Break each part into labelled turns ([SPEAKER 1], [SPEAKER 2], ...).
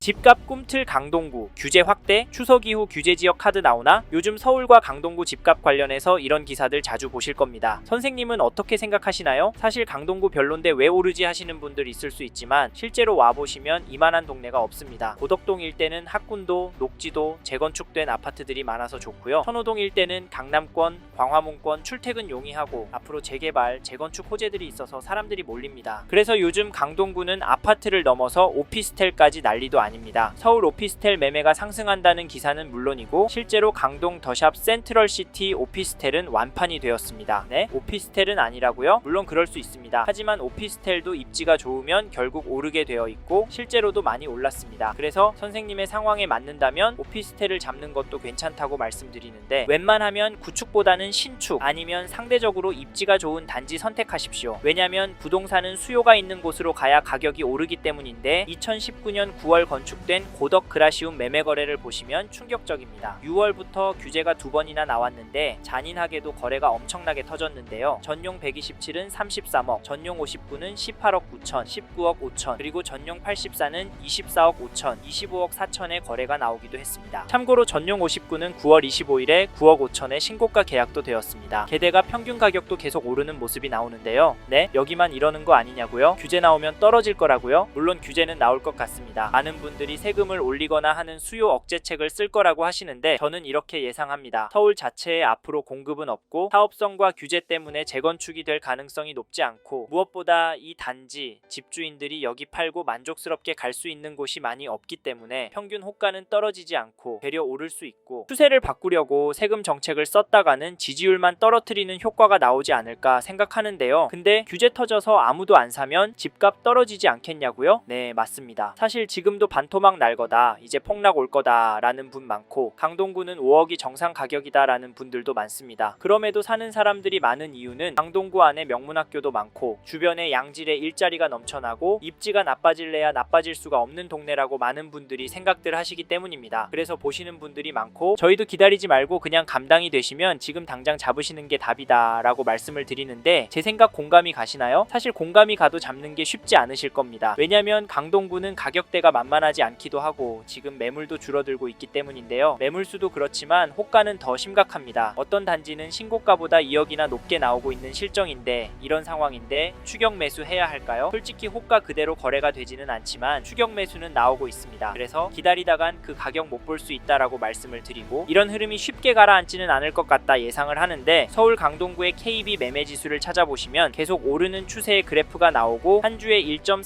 [SPEAKER 1] 집값 꿈틀 강동구, 규제 확대, 추석 이후 규제지역 카드 나오나? 요즘 서울과 강동구 집값 관련해서 이런 기사들 자주 보실 겁니다. 선생님은 어떻게 생각하시나요? 사실 강동구 별론데 왜 오르지 하시는 분들 있을 수 있지만 실제로 와보시면 이만한 동네가 없습니다. 고덕동 일대는 학군도, 녹지도, 재건축된 아파트들이 많아서 좋고요. 선호동 일대는 강남권, 광화문권 출퇴근 용이하고 앞으로 재개발, 재건축 호재들이 있어서 사람들이 몰립니다. 그래서 요즘 강동구는 아파트를 넘어서 오피스텔까지 난리도 아닙니다. 서울 오피스텔 매매가 상승한다는 기사는 물론이고 실제로 강동 더샵 센트럴시티 오피스텔은 완판이 되었습니다. 네? 오피스텔은 아니라고요? 물론 그럴 수 있습니다. 하지만 오피스텔도 입지가 좋으면 결국 오르게 되어 있고 실제로도 많이 올랐습니다. 그래서 선생님의 상황에 맞는다면 오피스텔을 잡는 것도 괜찮다고 말씀드리는데 웬만하면 구축보다는 신축 아니면 상대적으로 입지가 좋은 단지 선택하십시오. 왜냐면 부동산은 수요가 있는 곳으로 가야 가격이 오르기 때문인데 2019년 9월 건축된 고덕 그라시움 매매 거래를 보시면 충격적입니다. 6월부터 규제가 2번이나 나왔는데 잔인하게도 거래가 엄청나게 터졌는데요. 전용 127은 33억, 전용 59는 18억 9천, 19억 5천, 그리고 전용 84는 24억 5천, 25억 4천의 거래가 나오기도 했습니다. 참고로 전용 59는 9월 25일에 9억 5천의 신고가 계약도 되었습니다. 게다가 평균 가격도 계속 오르는 모습이 나오는데요. 네? 여기만 이러는 거 아니냐고요? 규제 나오면 떨어질 거라고요? 물론 규제는 나올 것 같습니다. 많은 분들이 세금을 올리거나 하는 수요 억제책을 쓸 거라고 하시는데 저는 이렇게 예상합니다. 서울 자체에 앞으로 공급은 없고 사업성과 규제 때문에 재건축이 될 가능성이 높지 않고 무엇보다 이 단지 집주인들이 여기 팔고 만족스럽게 갈 수 있는 곳이 많이 없기 때문에 평균 호가는 떨어지지 않고 되려 오를 수 있고 추세를 바꾸려고 세금 정책을 썼다가는 지지율만 떨어뜨리는 효과가 나오지 않을까 생각하는데요. 근데 규제 터져서 아무도 안 사면 집값 떨어지지 않겠냐고요? 네, 맞습니다. 사실 지금도 반토막 날 거다, 이제 폭락 올 거다 라는 분 많고 강동구는 5억이 정상 가격이다 라는 분들도 많습니다. 그럼에도 사는 사람들이 많은 이유는 강동구 안에 명문학교도 많고 주변에 양질의 일자리가 넘쳐나고 입지가 나빠질래야 나빠질 수가 없는 동네라고 많은 분들이 생각들 하시기 때문입니다. 그래서 보시는 분들이 많고 저희도 기다리지 말고 그냥 감당이 되시면 지금 당장 잡으시는 게 답이다 라고 말씀을 드리는데 제 생각 공감이 가시나요? 사실 공감이 가도 잡는 게 쉽지 않으실 겁니다. 왜냐면 강동구는 가격대가 만만하지 않기도 하고 지금 매물도 줄어들고 있기 때문인데요. 매물수도 그렇지만 호가는 더 심각합니다. 어떤 단지는 신고가보다 2억이나 높게 나오고 있는 실정인데 이런 상황인데 추격 매수 해야 할까요? 솔직히 호가 그대로 거래가 되지는 않지만 추격 매수는 나오고 있습니다. 그래서 기다리다간 그 가격 못 볼 수 있다라고 말씀을 드리고 이런 흐름이 쉽게 가라앉지는 않을 것 같다 예상을 하는데 서울 강동구의 KB 매매 지수를 찾아보시면 계속 오르는 추세의 그래프가 나오고 한 주에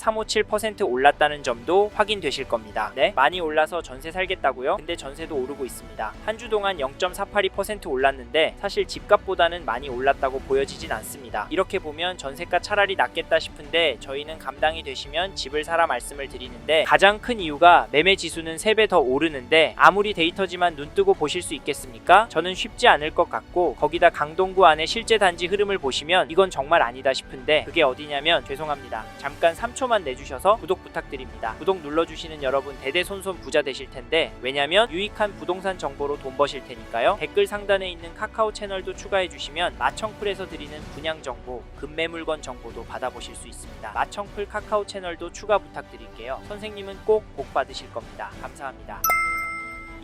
[SPEAKER 1] 1.357% 올랐다는 점도 확인되실 겁니다. 네? 많이 올라서 전세 살겠다고요? 근데 전세도 오르고 있습니다. 한 주 동안 0.482% 올랐는데 사실 집값보다는 많이 올랐다고 보여지진 않습니다. 이렇게 보면 전세가 차라리 낫겠다 싶은데 저희는 감당이 되시면 집을 사라 말씀을 드리는데 가장 큰 이유가 매매 지수는 3배 더 오르는데 아무리 데이터지만 눈뜨고 보실 수 있겠습니까? 저는 쉽지 않을 것 같고 거기다 강동구 안에 실제 단지 흐름을 보시면 이건 정말 아니다 싶은데 그게 어디냐면 죄송합니다. 잠깐 3초만 내주셔서 구독 부탁드립니다. 구독 눌러주시는 여러분 대대손손 부자 되실 텐데 왜냐면 유익한 부동산 정보로 돈 버실 테니까요. 댓글 상단에 있는 카카오 채널도 추가해 주시면 마청풀에서 드리는 분양 정보, 급매물건 정보도 받아보실 수 있습니다. 마청풀 카카오 채널도 추가 부탁드릴게요. 선생님은 꼭 복 받으실 겁니다. 감사합니다.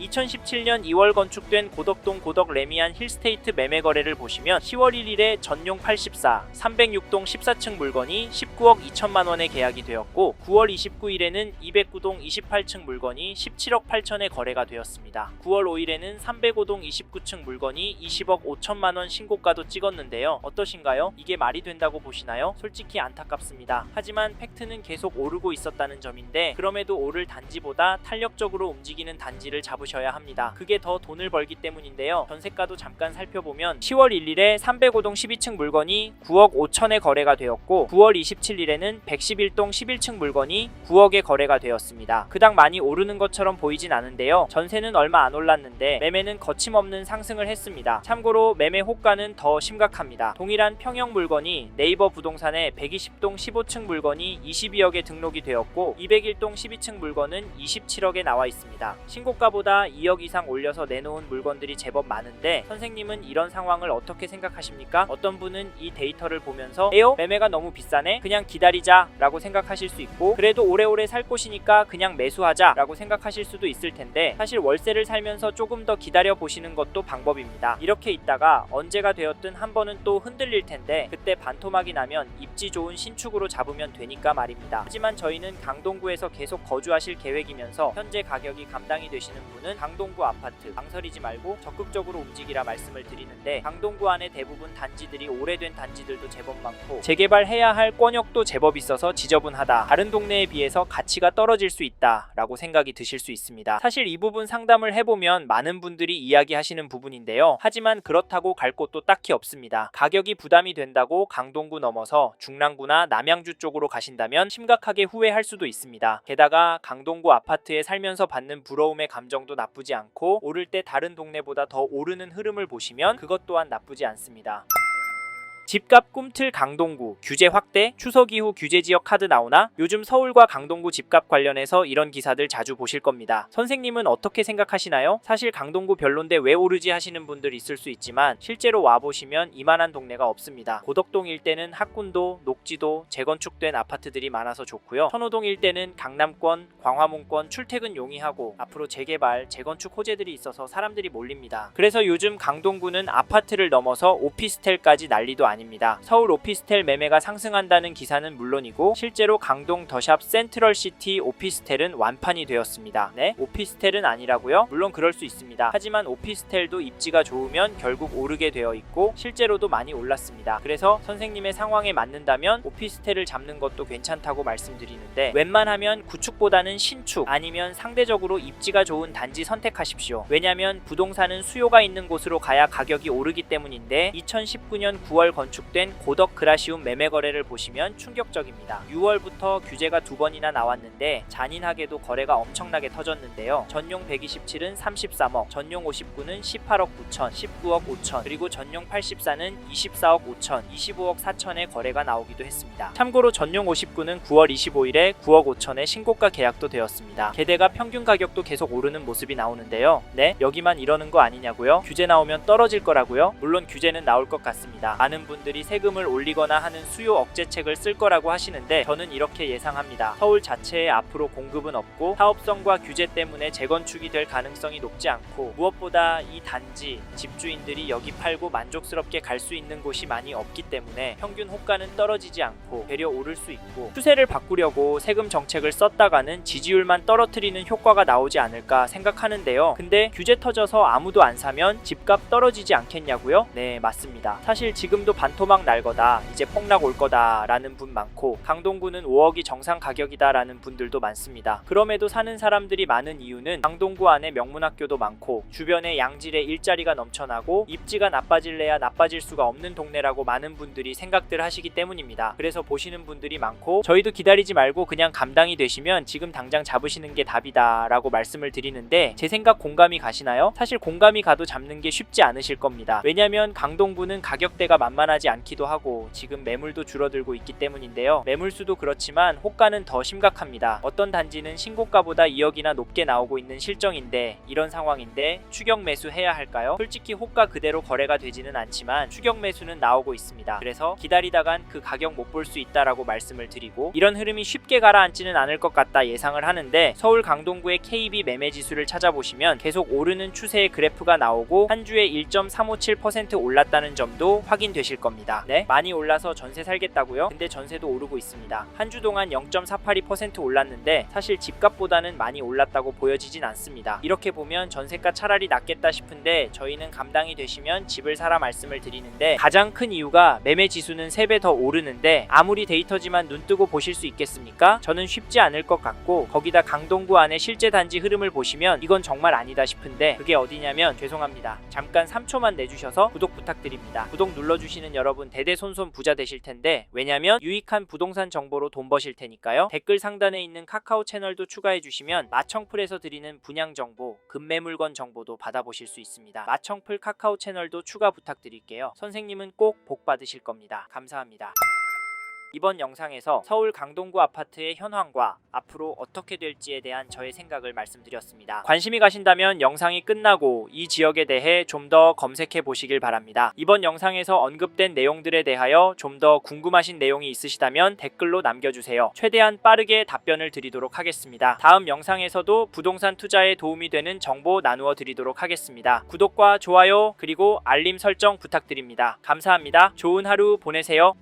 [SPEAKER 1] 2017년 2월 건축된 고덕동 고덕 레미안 힐스테이트 매매 거래를 보시면 10월 1일에 전용 84, 306동 14층 물건이 19억 2천만 원에 계약이 되었고 9월 29일에는 209동 28층 물건이 17억 8천에 거래가 되었습니다. 9월 5일에는 305동 29층 물건이 20억 5천만 원 신고가도 찍었는데요. 어떠신가요? 이게 말이 된다고 보시나요? 솔직히 안타깝습니다. 하지만 팩트는 계속 오르고 있었다는 점인데 그럼에도 오를 단지보다 탄력적으로 움직이는 단지를 잡으셔야 합니다. 그게 더 돈을 벌기 때문인데요. 전세가도 잠깐 살펴보면 10월 1일에 305동 12층 물건이 9억 5천에 거래가 되었고 9월 27일에는 111동 11층 물건이 9억에 거래가 되었습니다. 그닥 많이 오르는 것처럼 보이진 않은데요. 전세는 얼마 안 올랐는데 매매는 거침없는 상승을 했습니다. 참고로 매매 호가는 더 심각합니다. 동일한 평형 물건이 네이버 부동산에 120동 15층 물건이 22억에 등록이 되었고 201동 12층 물건은 27억에 나와 있습니다. 신고가보다 무엇보다 2억 이상 올려서 내놓은 물건들이 제법 많은데 선생님은 이런 상황을 어떻게 생각하십니까? 어떤 분은 이 데이터를 보면서 에요? 매매가 너무 비싸네? 그냥 기다리자 라고 생각하실 수 있고, 그래도 오래오래 살 곳이니까 그냥 매수하자 라고 생각하실 수도 있을 텐데, 사실 월세를 살면서 조금 더 기다려 보시는 것도 방법입니다. 이렇게 있다가 언제가 되었든 한 번은 또 흔들릴 텐데, 그때 반토막이 나면 입지 좋은 신축으로 잡으면 되니까 말입니다. 하지만 저희는 강동구에서 계속 거주하실 계획이면서 현재 가격이 감당이 되시는 분은 강동구 아파트 망설이지 말고 적극적으로 움직이라 말씀을 드리는데, 강동구 안에 대부분 단지들이 오래된 단지들도 제법 많고 재개발해야 할 권역도 제법 있어서 지저분하다, 다른 동네에 비해서 가치가 떨어질 수 있다 라고 생각이 드실 수 있습니다. 사실 이 부분 상담을 해보면 많은 분들이 이야기하시는 부분인데요. 하지만 그렇다고 갈 곳도 딱히 없습니다. 가격이 부담이 된다고 강동구 넘어서 중랑구나 남양주 쪽으로 가신다면 심각하게 후회할 수도 있습니다. 게다가 강동구 아파트에 살면서 받는 부러움의 감정도 나쁘지 않고, 오를 때 다른 동네보다 더 오르는 흐름을 보시면 그것 또한 나쁘지 않습니다. 집값 꿈틀 강동구 규제 확대, 추석 이후 규제 지역 카드 나오나? 요즘 서울과 강동구 집값 관련해서 이런 기사들 자주 보실 겁니다. 선생님은 어떻게 생각하시나요? 사실 강동구 별론데 왜 오르지 하시는 분들 있을 수 있지만, 실제로 와보시면 이만한 동네가 없습니다. 고덕동 일대는 학군도, 녹지도, 재건축된 아파트들이 많아서 좋고요. 선호동 일대는 강남권, 광화문권 출퇴근 용이하고 앞으로 재개발, 재건축 호재들이 있어서 사람들이 몰립니다. 그래서 요즘 강동구는 아파트를 넘어서 오피스텔까지 난리도 아닙니다. 서울 오피스텔 매매가 상승한다는 기사는 물론이고, 실제로 강동 더샵 센트럴시티 오피스텔은 완판이 되었습니다. 네? 오피스텔은 아니라고요? 물론 그럴 수 있습니다. 하지만 오피스텔도 입지가 좋으면 결국 오르게 되어 있고 실제로도 많이 올랐습니다. 그래서 선생님의 상황에 맞는다면 오피스텔을 잡는 것도 괜찮다고 말씀드리는데, 웬만하면 구축보다는 신축 아니면 상대적으로 입지가 좋은 단지 선택하십시오. 왜냐면 부동산은 수요가 있는 곳으로 가야 가격이 오르기 때문인데, 2019년 9월 건축된 고덕 그라시움 매매 거래를 보시면 충격적입니다. 6월부터 규제가 2번이나 나왔는데 잔인하게도 거래가 엄청나게 터졌는데요. 전용 127은 33억, 전용 59는 18억 9천, 19억 5천, 그리고 전용 84는 24억 5천, 25억 4천의 거래가 나오기도 했습니다. 참고로 전용 59는 9월 25일에 9억 5천의 신고가 계약도 되었습니다. 게다가 평균 가격도 계속 오르는 모습이 나오는데요. 네? 여기만 이러는 거 아니냐고요? 규제 나오면 떨어질 거라고요? 물론 규제는 나올 것 같습니다. 많은 분들이 세금을 올리거나 하는 수요 억제책을 쓸 거라고 하시는데, 저는 이렇게 예상합니다. 서울 자체에 앞으로 공급은 없고 사업성과 규제 때문에 재건축이 될 가능성이 높지 않고, 무엇보다 이 단지 집주인들이 여기 팔고 만족스럽게 갈 수 있는 곳이 많이 없기 때문에 평균 호가는 떨어지지 않고 되려 오를 수 있고, 추세를 바꾸려고 세금 정책을 썼다가는 지지율만 떨어뜨리는 효과가 나오지 않을까 생각하는데요. 근데 규제 터져서 아무도 안 사면 집값 떨어지지 않겠냐고요? 네, 맞습니다. 사실 지금도 반토막 날 거다, 이제 폭락 올 거다 라는 분 많고, 강동구는 5억이 정상 가격이다 라는 분들도 많습니다. 그럼에도 사는 사람들이 많은 이유는 강동구 안에 명문학교도 많고 주변에 양질의 일자리가 넘쳐나고 입지가 나빠질래야 나빠질 수가 없는 동네라고 많은 분들이 생각들 하시기 때문입니다. 그래서 보시는 분들이 많고, 저희도 기다리지 말고 그냥 감당이 되시면 지금 당장 잡으시는 게 답이다 라고 말씀을 드리는데, 제 생각 공감이 가시나요? 사실 공감이 가도 잡는 게 쉽지 않으실 겁니다. 왜냐면 강동구는 가격대가 만만하지 않기도 하고 지금 매물도 줄어들고 있기 때문인데요. 매물수도 그렇지만 호가는 더 심각합니다. 어떤 단지는 신고가보다 2억이나 높게 나오고 있는 실정인데, 이런 상황인데 추격 매수해야 할까요? 솔직히 호가 그대로 거래가 되지는 않지만 추격 매수는 나오고 있습니다. 그래서 기다리다간 그 가격 못 볼 수 있다라고 말씀을 드리고, 이런 흐름이 쉽게 가라앉지는 않을 것 같다 예상을 하는데, 서울 강동구의 KB 매매 지수를 찾아보시면 계속 오르는 추세의 그래프가 나오고 한 주에 1.357% 올랐다는 점도 확인되실 겁니다. 네? 많이 올라서 전세 살겠다고요? 근데 전세도 오르고 있습니다. 한 주 동안 0.482% 올랐는데 사실 집값보다는 많이 올랐다고 보여지진 않습니다. 이렇게 보면 전세가 차라리 낫겠다 싶은데, 저희는 감당이 되시면 집을 사라 말씀을 드리는데, 가장 큰 이유가 매매 지수는 3배 더 오르는데 아무리 데이터지만 눈 뜨고 보실 수 있겠습니까? 저는 쉽지 않을 것 같고, 거기다 강동구 안에 실제 단지 흐름을 보시면 이건 정말 아니다 싶은데, 그게 어디냐면, 죄송합니다. 잠깐 3초만 내주셔서 구독 부탁드립니다. 구독 눌러주시는 여러분 대대손손 부자 되실 텐데, 왜냐면 유익한 부동산 정보로 돈 버실 테니까요. 댓글 상단에 있는 카카오 채널도 추가해 주시면 마청풀에서 드리는 분양 정보, 급매 물건 정보도 받아보실 수 있습니다. 마청풀 카카오 채널도 추가 부탁드릴게요. 선생님은 꼭 복 받으실 겁니다. 감사합니다. 이번 영상에서 서울 강동구 아파트의 현황과 앞으로 어떻게 될지에 대한 저의 생각을 말씀드렸습니다. 관심이 가신다면 영상이 끝나고 이 지역에 대해 좀 더 검색해 보시길 바랍니다. 이번 영상에서 언급된 내용들에 대하여 좀 더 궁금하신 내용이 있으시다면 댓글로 남겨주세요. 최대한 빠르게 답변을 드리도록 하겠습니다. 다음 영상에서도 부동산 투자에 도움이 되는 정보 나누어 드리도록 하겠습니다. 구독과 좋아요 그리고 알림 설정 부탁드립니다. 감사합니다. 좋은 하루 보내세요.